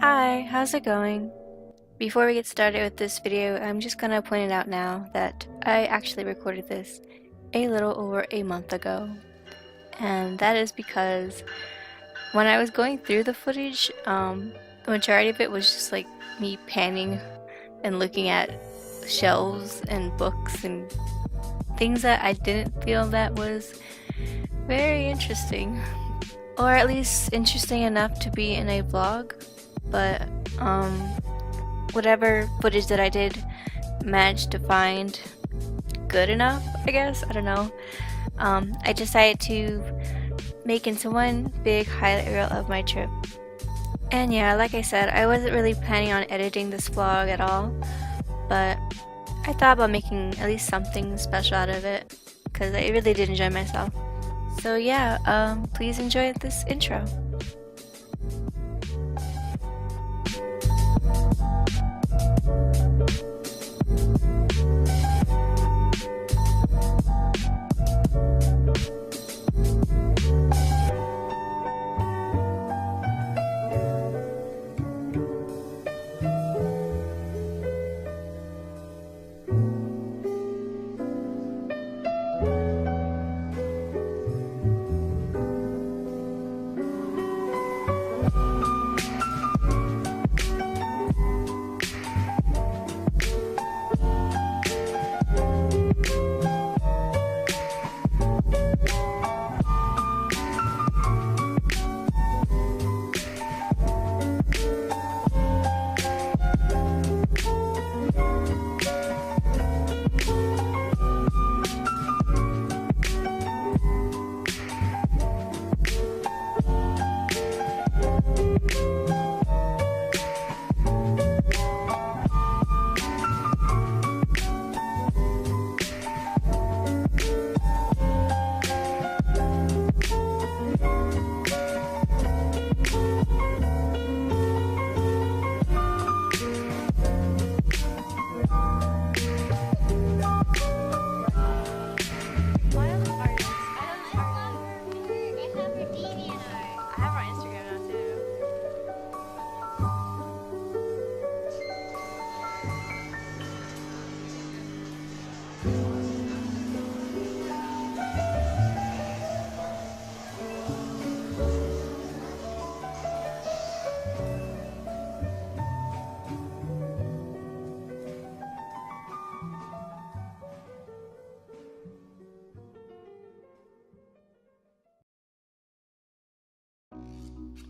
Hi, how's it going? Before we get started with this video, I'm just gonna point it out now that I actually recorded this a little over a month ago. And that is because when I was going through the footage, the majority of it was just like me panning and looking at shelves and books and things that I didn't feel that was very interesting. Or at least interesting enough to be in a vlog. But whatever footage that I did managed to find good enough, I guess. I don't know. I decided to make into one big highlight reel of my trip. And yeah, like I said, I wasn't really planning on editing this vlog at all, but I thought about making at least something special out of it because I really did enjoy myself. So yeah, please enjoy this intro.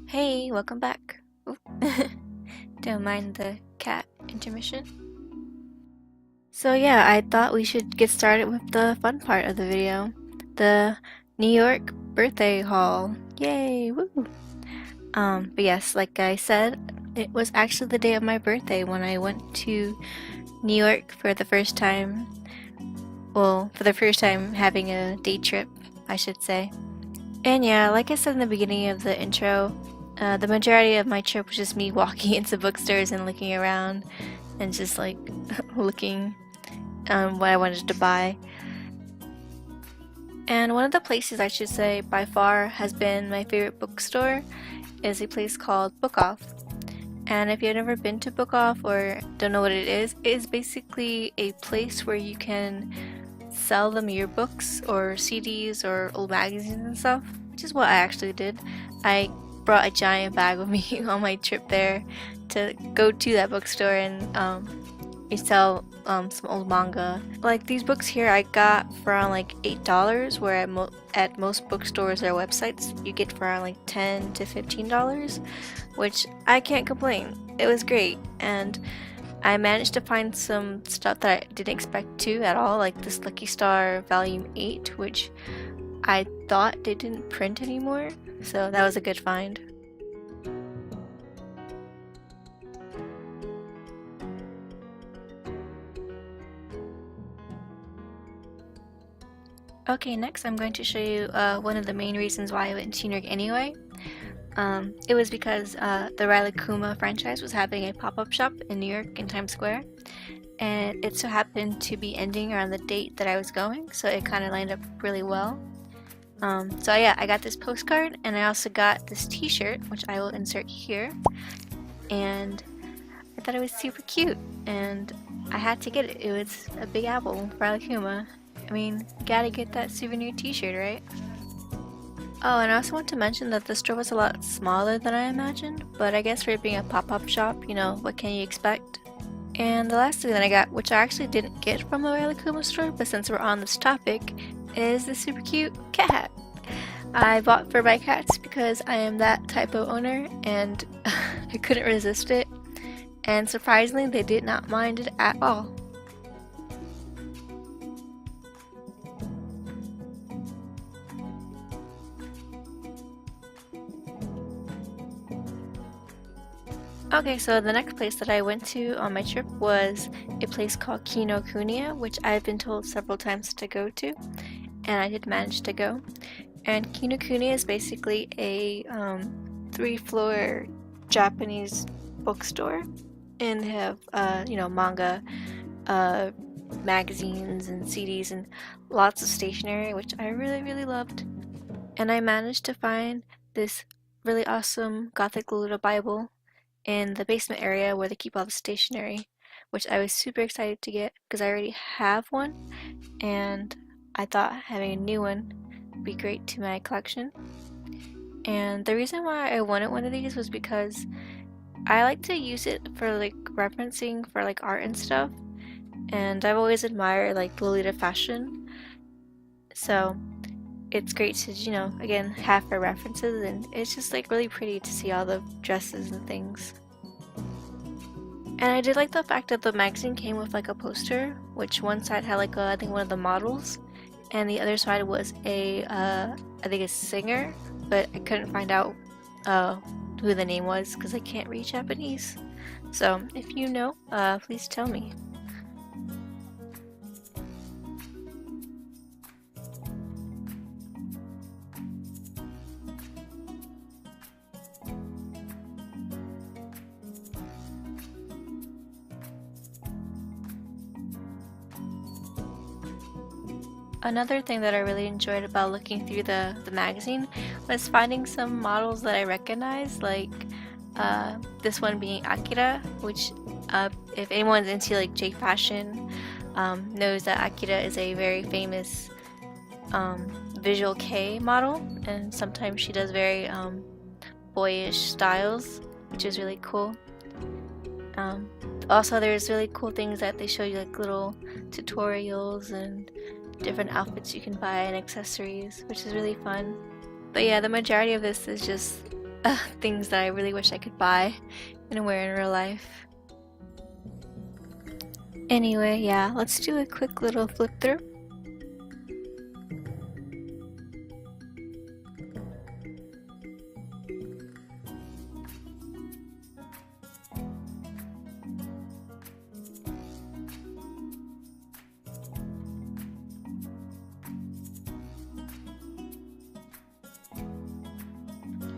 Hey, welcome back. Don't mind the cat intermission. So yeah, I thought we should get started with the fun part of the video. The New York birthday haul. Yay, woo! But yes, like I said, it was actually the day of my birthday when I went to New York for the first time. Well, for the first time having a day trip, I should say. And yeah, like I said in the beginning of the intro, the majority of my trip was just me walking into bookstores and looking around and just like looking what I wanted to buy. And one of the places I should say by far has been my favorite bookstore is a place called Book Off. And if you've never been to Book Off or don't know what it is basically a place where you can sell them your books or CDs or old magazines and stuff, which is what I actually did. I brought a giant bag with me on my trip there to go to that bookstore and you sell some old manga. Like these books here I got for around like $8, where at most bookstores or websites you get for around like $10 to $15, which I can't complain. It was great, and I managed to find some stuff that I didn't expect to at all, like this Lucky Star Volume 8, which I thought they didn't print anymore, so that was a good find. Okay, next I'm going to show you one of the main reasons why I went to New York anyway. It was because the Riley Kuma franchise was having a pop-up shop in New York in Times Square, and it so happened to be ending around the date that I was going, so it kind of lined up really well. So yeah, I got this postcard, and I also got this t-shirt, which I will insert here. and I thought it was super cute, and I had to get it. It was a big apple for Alakuma. I mean, gotta get that souvenir t-shirt, right? Oh, and I also want to mention that the store was a lot smaller than I imagined, but I guess for it being a pop-up shop, you know, what can you expect? And the last thing that I got, which I actually didn't get from the Alakuma store, but since we're on this topic, is this super cute cat hat. I bought for my cats because I am that type of owner, and I couldn't resist it. And surprisingly, they did not mind it at all. Okay, so the next place that I went to on my trip was a place called Kinokuniya, which I've been told several times to go to, and I did manage to go. And Kinokuniya is basically a 3-floor Japanese bookstore, and they have you know, manga, magazines and CDs and lots of stationery, which I really loved. And I managed to find this really awesome Gothic Lolita Bible in the basement area where they keep all the stationery, which I was super excited to get because I already have one, and I thought having a new one would be great to my collection. And the reason why I wanted one of these was because I like to use it for like referencing for like art and stuff, and I've always admired like Lolita fashion, so it's great to, you know, again, have for references, and it's just like really pretty to see all the dresses and things. And I did like the fact that the magazine came with like a poster, which one side had like I think one of the models, and the other side was I think a singer, but I couldn't find out who the name was because I can't read Japanese. So if you know, please tell me. Another thing that I really enjoyed about looking through the magazine was finding some models that I recognized, like this one being Akira, which if anyone's into like J fashion knows that Akira is a very famous visual K model, and sometimes she does very boyish styles, which is really cool. Also, there's really cool things that they show you, like little tutorials and different outfits you can buy and accessories, which is really fun. But yeah, the majority of this is just things that I really wish I could buy and wear in real life. Anyway, yeah, let's do a quick little flip through.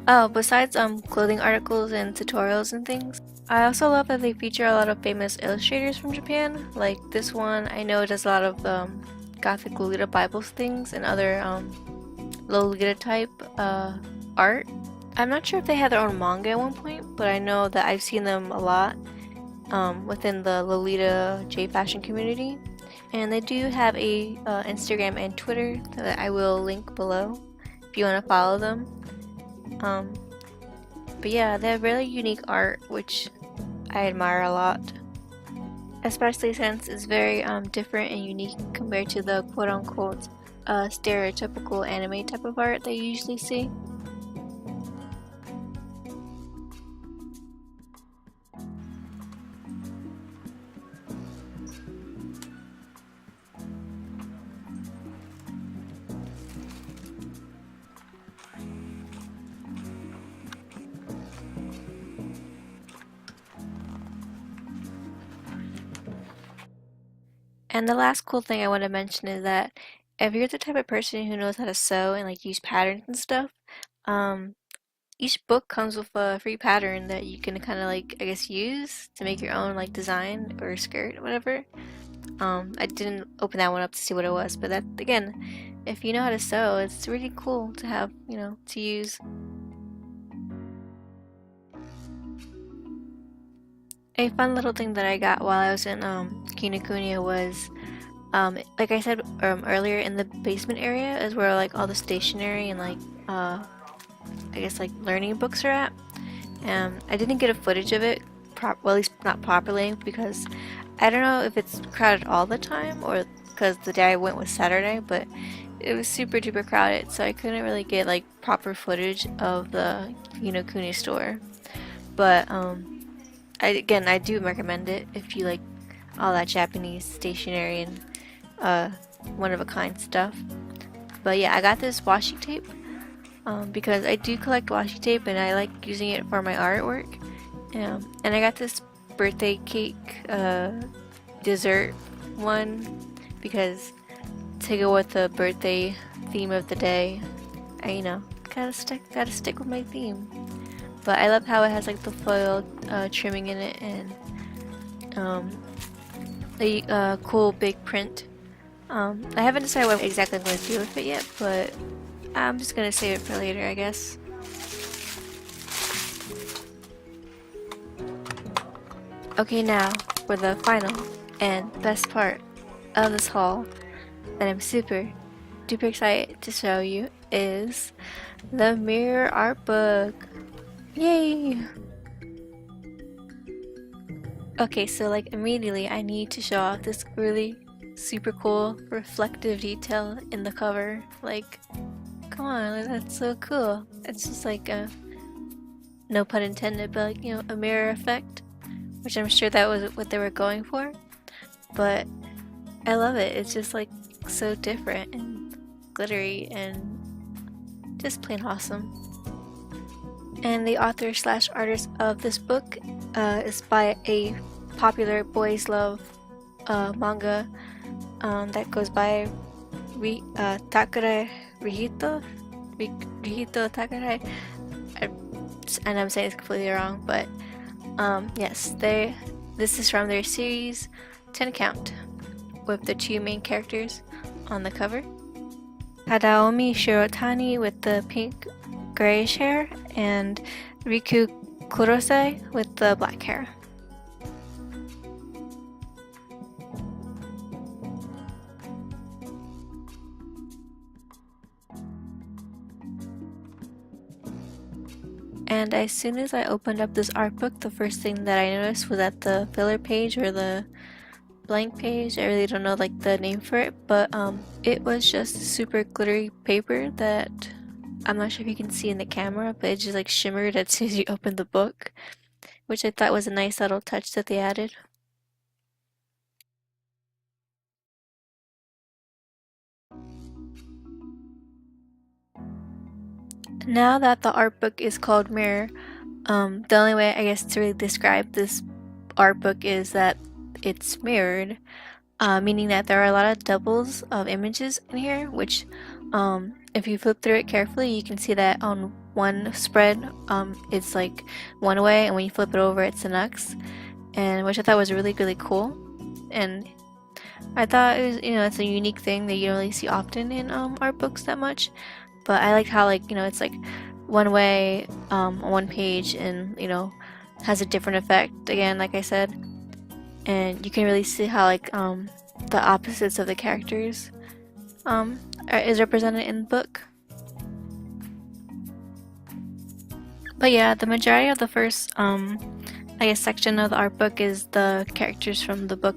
Oh, besides clothing articles and tutorials and things, I also love that they feature a lot of famous illustrators from Japan. Like this one, I know does a lot of Gothic Lolita Bibles things and other Lolita type art. I'm not sure if they had their own manga at one point, but I know that I've seen them a lot within the Lolita J fashion community. And they do have a Instagram and Twitter that I will link below if you want to follow them. But yeah, they have really unique art, which I admire a lot. Especially since it's very different and unique compared to the quote-unquote stereotypical anime type of art that you usually see. And the last cool thing I want to mention is that if you're the type of person who knows how to sew and like use patterns and stuff, um, each book comes with a free pattern that you can kind of like, I guess, use to make your own like design or skirt or whatever. I didn't open that one up to see what it was, but that again, if you know how to sew, it's really cool to have, you know, to use. A fun little thing that I got while I was in Kinokuniya was, like I said earlier, in the basement area is where like all the stationery and like I guess like learning books are at. I didn't get a footage of it, well, at least not properly, because I don't know if it's crowded all the time or because the day I went was Saturday, but it was super duper crowded, so I couldn't really get like proper footage of the Kinokuniya store. But I do recommend it if you like all that Japanese stationery and uh, one of a kind stuff. But yeah, I got this washi tape because I do collect washi tape and I like using it for my artwork. And I got this birthday cake dessert one because to go with the birthday theme of the day, I gotta stick with my theme. But I love how it has like the foil trimming in it and a cool big print. I haven't decided what exactly I'm going to do with it yet, but I'm just going to save it for later, I guess. Okay, now for the final and best part of this haul that I'm super duper excited to show you is the mirror art book. Yay! Okay, so like immediately I need to show off this really super cool reflective detail in the cover. Like, come on, that's so cool. It's just like a, no pun intended, but like, a mirror effect, which I'm sure that was what they were going for. But I love it. It's just like so different and glittery and just plain awesome. And the author slash artist of this book is by a popular boys love manga that goes by Takare Rihito Takare, and I'm saying it's completely wrong, but yes, this is from their series 10 Count with the two main characters on the cover. Hadaomi Shirotani with the pink grayish hair and Riku Kurosei with the black hair. And as soon as I opened up this art book, the first thing that I noticed was that the filler page or the blank page, I really don't know like the name for it, but it was just super glittery paper that I'm not sure if you can see in the camera, but it just like shimmered as soon as you open the book, which I thought was a nice little touch that they added. Now that the art book is called Mirror, the only way I guess to really describe this art book is that it's mirrored, meaning that there are a lot of doubles of images in here, which if you flip through it carefully, you can see that on one spread it's like one way, and when you flip it over it's the next, and which I thought was really really cool. And I thought it was, it's a unique thing that you don't really see often in art books that much. But I like how like it's like one way on one page, and has a different effect again, like I said, and you can really see how like the opposites of the characters is represented in the book. But yeah, the majority of the first I guess section of the art book is the characters from the book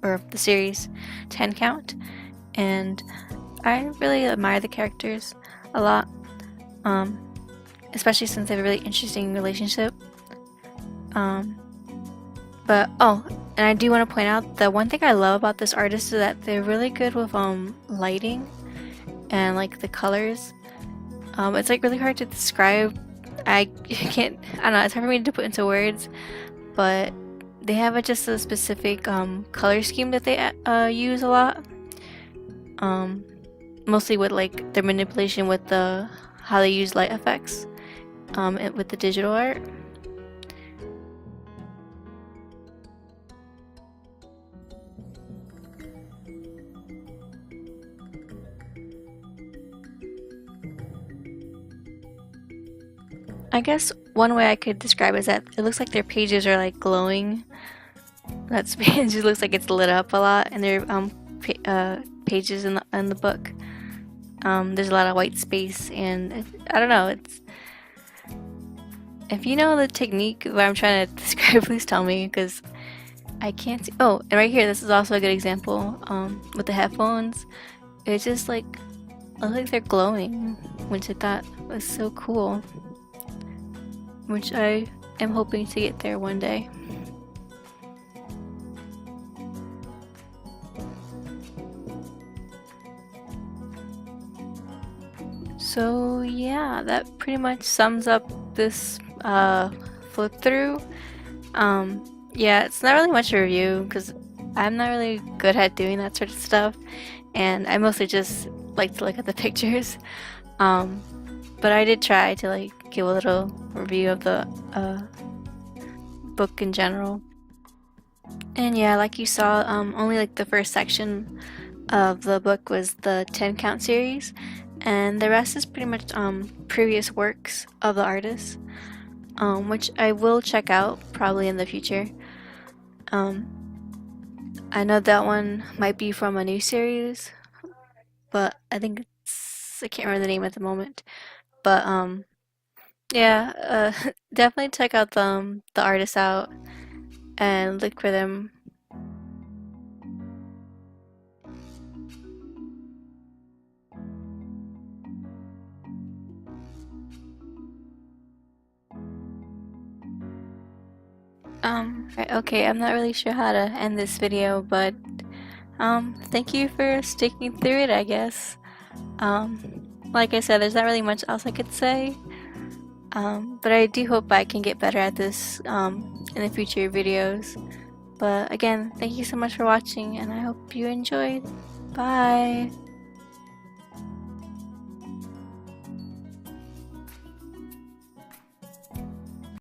or the series 10 Count, and I really admire the characters a lot, especially since they have a really interesting relationship. But and I do want to point out that one thing I love about this artist is that they're really good with lighting and like the colors. It's like really hard to describe. I don't know, it's hard for me to put into words, but they have just a specific color scheme that they use a lot. Mostly with like their manipulation with how they use light effects and with the digital art. I guess one way I could describe it is that it looks like their pages are like glowing. It just looks like it's lit up a lot in their pages in the book. There's a lot of white space, and I don't know. It's if you know the technique that I'm trying to describe, please tell me, because I can't see. Oh, and right here, this is also a good example. With the headphones, it's just like looks like they're glowing, which I thought was so cool. Which I am hoping to get there one day. So yeah, that pretty much sums up this flip through. Yeah, it's not really much a review because I'm not really good at doing that sort of stuff, and I mostly just like to look at the pictures. But I did try to like give a little review of the book in general. And yeah, like you saw, only like the first section of the book was the 10 count series, and the rest is pretty much previous works of the artist, which I will check out probably in the future. I know that one might be from a new series, but I think I can't remember the name at the moment. But yeah, definitely check out the artists out and look for them. Right, okay, I'm not really sure how to end this video, but thank you for sticking through it, I guess. Like I said, there's not really much else I could say. But I do hope I can get better at this in the future videos. But again, thank you so much for watching, and I hope you enjoyed. Bye!